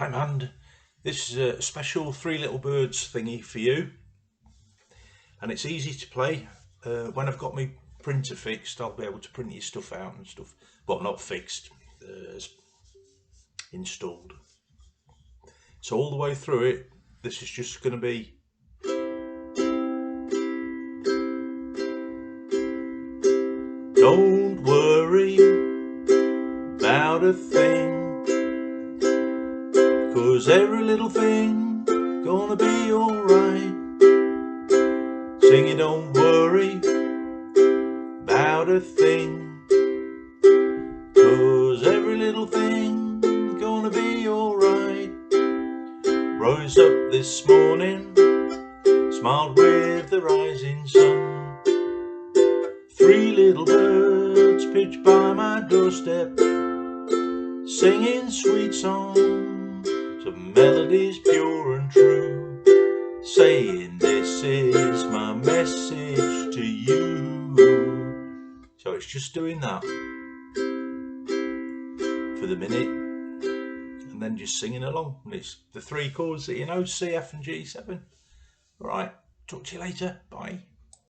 Hi Mandy, this is a special Three Little Birds thingy for you, and it's easy to play. When I've got my printer fixed, I'll be able to print your stuff out and stuff. Well, not fixed, installed. So all the way through it, this is just going to be don't worry about a thing, 'cause every little thing gonna be alright. Singing don't worry about a thing, 'cause every little thing gonna be alright. Rose up this morning, smiled with the rising sun. Three little birds pitched by my doorstep, singing sweet songs of melodies pure and true, saying this is my message to you. So it's just doing that for the minute and then just singing along, and it's the three chords that you know: C, F and G7. Alright, talk to you later, bye.